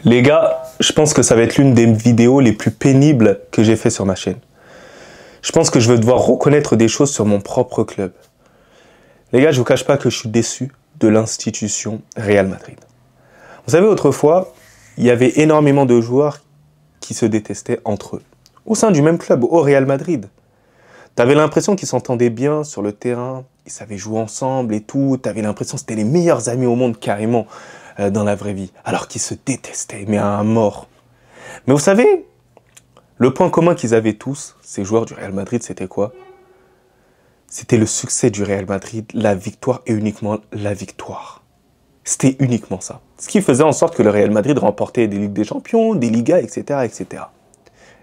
Les gars, je pense que ça va être l'une des vidéos les plus pénibles que j'ai fait sur ma chaîne. Je pense que je vais devoir reconnaître des choses sur mon propre club. Les gars, je vous cache pas que je suis déçu de l'institution Real Madrid. Vous savez, autrefois, il y avait énormément de joueurs qui se détestaient entre eux. Au sein du même club, au Real Madrid. Tu avais l'impression qu'ils s'entendaient bien sur le terrain, ils savaient jouer ensemble et tout. Tu avais l'impression que c'était les meilleurs amis au monde, carrément, dans la vraie vie. Alors qu'ils se détestaient, mais à un mort. Mais vous savez, le point commun qu'ils avaient tous, ces joueurs du Real Madrid, c'était quoi? C'était le succès du Real Madrid, la victoire et uniquement la victoire. C'était uniquement ça. Ce qui faisait en sorte que le Real Madrid remportait des Ligues des Champions, des Ligas, etc. etc.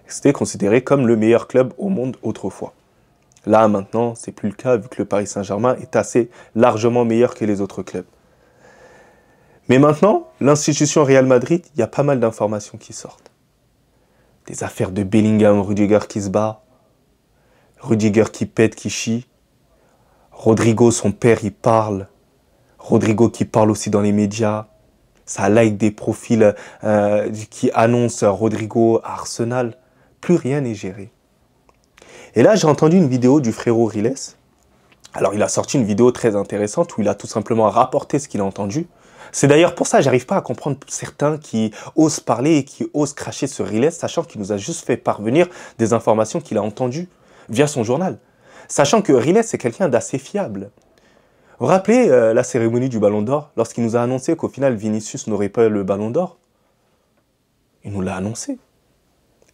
C'était considéré comme le meilleur club au monde autrefois. Là, maintenant, c'est plus le cas vu que le Paris Saint-Germain est assez largement meilleur que les autres clubs. Mais maintenant, l'institution Real Madrid, il y a pas mal d'informations qui sortent. Des affaires de Bellingham, Rudiger qui se bat, Rudiger qui pète, qui chie, Rodrigo, son père, il parle, Rodrigo qui parle aussi dans les médias, ça like des profils qui annoncent Rodrigo à Arsenal, plus rien n'est géré. Et là, j'ai entendu une vidéo du frérot Riles. Alors, il a sorti une vidéo très intéressante où il a tout simplement rapporté ce qu'il a entendu. C'est d'ailleurs pour ça que j'arrive pas à comprendre certains qui osent parler et qui osent cracher sur Riles, sachant qu'il nous a juste fait parvenir des informations qu'il a entendues via son journal. Sachant que Riles, c'est quelqu'un d'assez fiable. Vous vous rappelez la cérémonie du Ballon d'Or, lorsqu'il nous a annoncé qu'au final, Vinicius n'aurait pas le Ballon d'Or? Il nous l'a annoncé.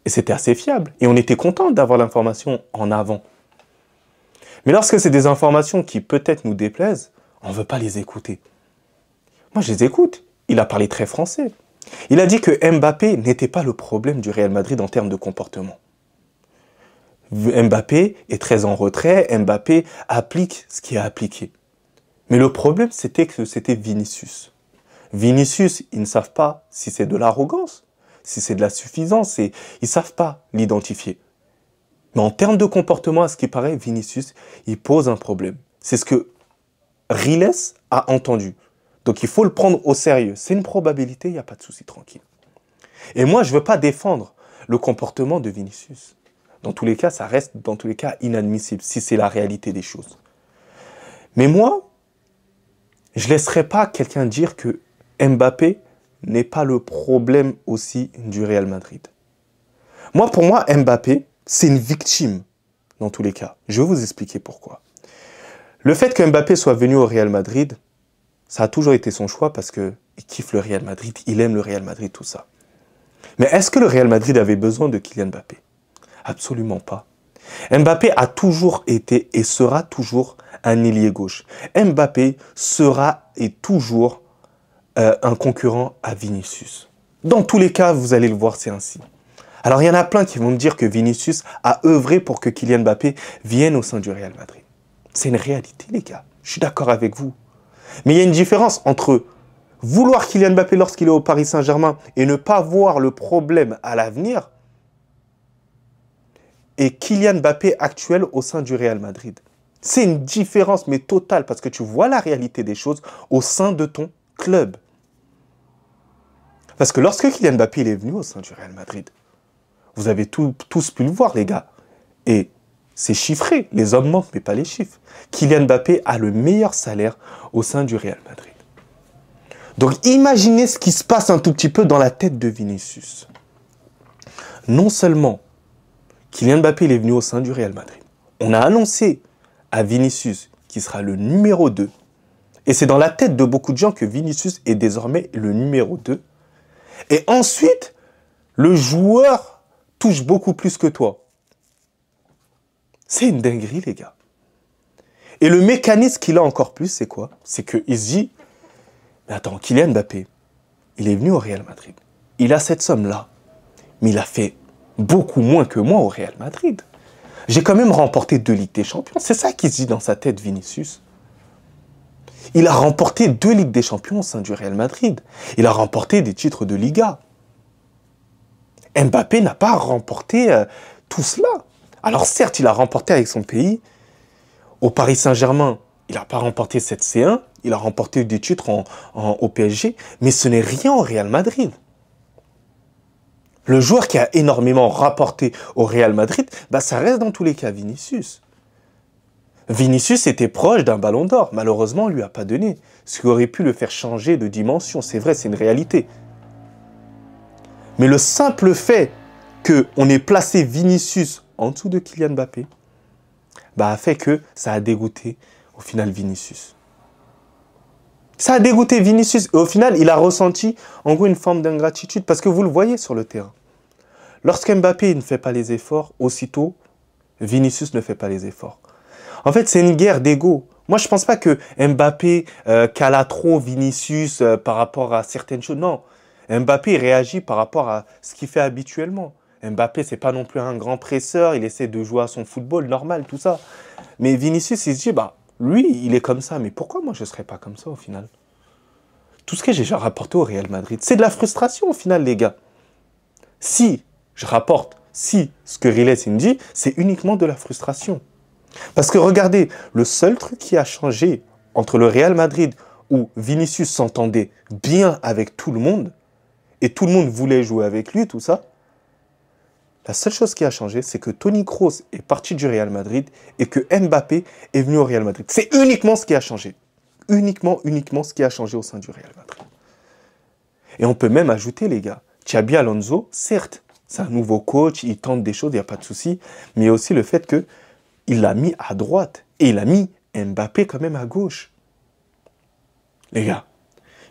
Et c'était assez fiable. Et on était content d'avoir l'information en avant. Mais lorsque c'est des informations qui peut-être nous déplaisent, on ne veut pas les écouter. Moi, je les écoute. Il a parlé très français. Il a dit que Mbappé n'était pas le problème du Real Madrid en termes de comportement. Mbappé est très en retrait. Mbappé applique ce qu'il a appliqué. Mais le problème, c'était que c'était Vinicius. Vinicius, ils ne savent pas si c'est de l'arrogance, si c'est de la suffisance, et ils ne savent pas l'identifier. Mais en termes de comportement, à ce qui paraît, Vinicius, il pose un problème. C'est ce que Riles a entendu. Donc il faut le prendre au sérieux. C'est une probabilité, il n'y a pas de souci, tranquille. Et moi, je ne veux pas défendre le comportement de Vinicius. Dans tous les cas, ça reste, dans tous les cas, inadmissible, si c'est la réalité des choses. Mais moi, je ne laisserai pas quelqu'un dire que Mbappé n'est pas le problème aussi du Real Madrid. Moi, pour moi, Mbappé, c'est une victime, dans tous les cas. Je vais vous expliquer pourquoi. Le fait que Mbappé soit venu au Real Madrid, ça a toujours été son choix parce qu'il kiffe le Real Madrid, il aime le Real Madrid, tout ça. Mais est-ce que le Real Madrid avait besoin de Kylian Mbappé? Absolument pas. Mbappé a toujours été et sera toujours un ailier gauche. Mbappé sera et toujours un concurrent à Vinicius. Dans tous les cas, vous allez le voir, c'est ainsi. Alors, il y en a plein qui vont me dire que Vinicius a œuvré pour que Kylian Mbappé vienne au sein du Real Madrid. C'est une réalité, les gars. Je suis d'accord avec vous. Mais il y a une différence entre vouloir Kylian Mbappé lorsqu'il est au Paris Saint-Germain et ne pas voir le problème à l'avenir et Kylian Mbappé actuel au sein du Real Madrid. C'est une différence, mais totale, parce que tu vois la réalité des choses au sein de ton club. Parce que lorsque Kylian Mbappé il est venu au sein du Real Madrid, vous avez tous pu le voir, les gars. Et c'est chiffré. Les hommes mentent, mais pas les chiffres. Kylian Mbappé a le meilleur salaire au sein du Real Madrid. Donc, imaginez ce qui se passe un tout petit peu dans la tête de Vinicius. Non seulement Kylian Mbappé il est venu au sein du Real Madrid, on a annoncé à Vinicius qui sera le numéro 2. Et c'est dans la tête de beaucoup de gens que Vinicius est désormais le numéro 2. Et ensuite, le joueur touche beaucoup plus que toi. C'est une dinguerie, les gars. Et le mécanisme qu'il a encore plus, c'est quoi? C'est qu'il se dit, mais attends, Kylian Mbappé, il est venu au Real Madrid. Il a cette somme-là, mais il a fait beaucoup moins que moi au Real Madrid. J'ai quand même remporté 2 Ligues des Champions. C'est ça qui se dit dans sa tête, Vinicius. Il a remporté 2 Ligues des Champions au sein du Real Madrid. Il a remporté des titres de Liga. Mbappé n'a pas remporté tout cela. Alors certes, il a remporté avec son pays. Au Paris Saint-Germain, il n'a pas remporté cette C1. Il a remporté des titres au PSG. Mais ce n'est rien au Real Madrid. Le joueur qui a énormément rapporté au Real Madrid, bah ça reste dans tous les cas Vinicius. Vinicius était proche d'un ballon d'or. Malheureusement, on ne lui a pas donné. Ce qui aurait pu le faire changer de dimension. C'est vrai, c'est une réalité. Mais le simple fait qu'on ait placé Vinicius en dessous de Kylian Mbappé, bah, a fait que ça a dégoûté au final Vinicius. Ça a dégoûté Vinicius. Et au final, il a ressenti en gros une forme d'ingratitude. Parce que vous le voyez sur le terrain. Lorsqu'Mbappé ne fait pas les efforts, aussitôt, Vinicius ne fait pas les efforts. En fait, c'est une guerre d'ego. Moi, je ne pense pas que Mbappé cala trop Vinicius par rapport à certaines choses. Non, Mbappé réagit par rapport à ce qu'il fait habituellement. Mbappé, c'est pas non plus un grand presseur. Il essaie de jouer à son football normal, tout ça. Mais Vinicius, il se dit, bah, lui, il est comme ça. Mais pourquoi moi, je ne serais pas comme ça au final? Tout ce que j'ai déjà rapporté au Real Madrid, c'est de la frustration au final, les gars. Si je rapporte, si ce que Riles me dit, c'est uniquement de la frustration. Parce que regardez, le seul truc qui a changé entre le Real Madrid où Vinicius s'entendait bien avec tout le monde et tout le monde voulait jouer avec lui, tout ça, la seule chose qui a changé, c'est que Toni Kroos est parti du Real Madrid et que Mbappé est venu au Real Madrid. C'est uniquement ce qui a changé. Uniquement ce qui a changé au sein du Real Madrid. Et on peut même ajouter, les gars, Xabi Alonso, certes, c'est un nouveau coach, il tente des choses, il n'y a pas de souci, mais il y a aussi le fait qu'il l'a mis à droite et il a mis Mbappé quand même à gauche. Les gars,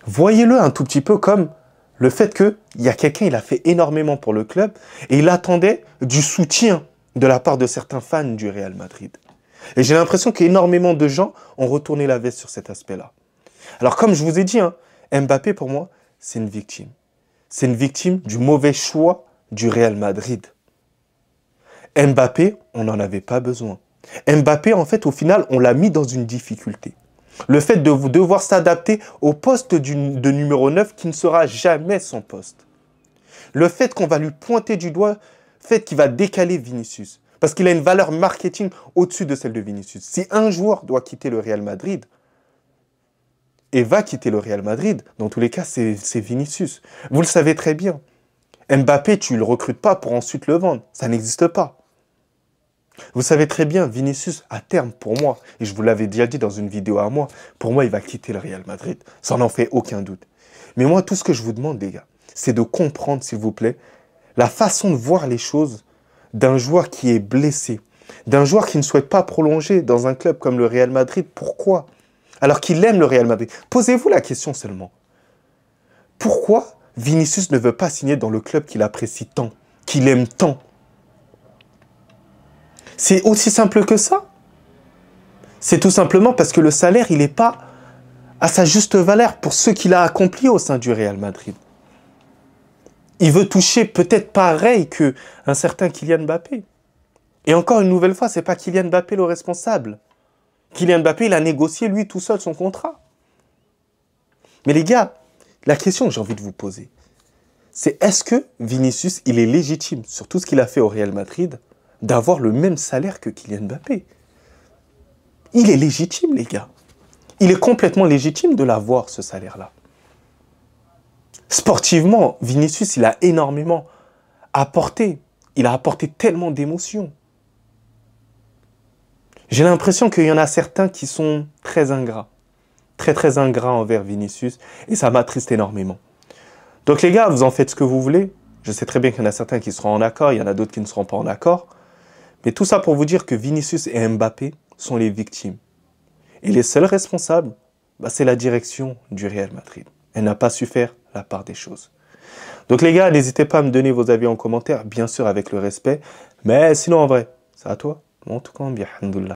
voyez-le un tout petit peu comme le fait qu'il y a quelqu'un, il a fait énormément pour le club et il attendait du soutien de la part de certains fans du Real Madrid. Et j'ai l'impression qu'énormément de gens ont retourné la veste sur cet aspect-là. Alors comme je vous ai dit, hein, Mbappé pour moi, c'est une victime. C'est une victime du mauvais choix du Real Madrid. Mbappé, on n'en avait pas besoin. Mbappé, en fait, au final, on l'a mis dans une difficulté. Le fait de devoir s'adapter au poste de numéro 9 qui ne sera jamais son poste. Le fait qu'on va lui pointer du doigt, le fait qu'il va décaler Vinicius. Parce qu'il a une valeur marketing au-dessus de celle de Vinicius. Si un joueur doit quitter le Real Madrid, et va quitter le Real Madrid, dans tous les cas, c'est Vinicius. Vous le savez très bien. Mbappé, tu ne le recrutes pas pour ensuite le vendre. Ça n'existe pas. Vous savez très bien, Vinicius, à terme, pour moi, et je vous l'avais déjà dit dans une vidéo à moi, pour moi, il va quitter le Real Madrid. Ça n'en fait aucun doute. Mais moi, tout ce que je vous demande, les gars, c'est de comprendre, s'il vous plaît, la façon de voir les choses d'un joueur qui est blessé, d'un joueur qui ne souhaite pas prolonger dans un club comme le Real Madrid. Pourquoi ? Alors qu'il aime le Real Madrid. Posez-vous la question seulement. Pourquoi Vinicius ne veut pas signer dans le club qu'il apprécie tant, qu'il aime tant? C'est aussi simple que ça. C'est tout simplement parce que le salaire, il n'est pas à sa juste valeur pour ce qu'il a accompli au sein du Real Madrid. Il veut toucher peut-être pareil qu'un certain Kylian Mbappé. Et encore une nouvelle fois, ce n'est pas Kylian Mbappé le responsable. Kylian Mbappé, il a négocié lui tout seul son contrat. Mais les gars, la question que j'ai envie de vous poser, c'est est-ce que Vinicius, il est légitime sur tout ce qu'il a fait au Real Madrid d'avoir le même salaire que Kylian Mbappé? Il est légitime, les gars. Il est complètement légitime de l'avoir, ce salaire-là. Sportivement, Vinicius, il a énormément apporté. Il a apporté tellement d'émotions. J'ai l'impression qu'il y en a certains qui sont très ingrats. Très ingrats envers Vinicius. Et ça m'attriste énormément. Donc les gars, vous en faites ce que vous voulez. Je sais très bien qu'il y en a certains qui seront en accord. Il y en a d'autres qui ne seront pas en accord. Mais tout ça pour vous dire que Vinicius et Mbappé sont les victimes. Et les seuls responsables, c'est la direction du Real Madrid. Elle n'a pas su faire la part des choses. Donc les gars, n'hésitez pas à me donner vos avis en commentaire, bien sûr avec le respect. Mais sinon en vrai, c'est à toi. En tout cas, bien, alhamdoulilah.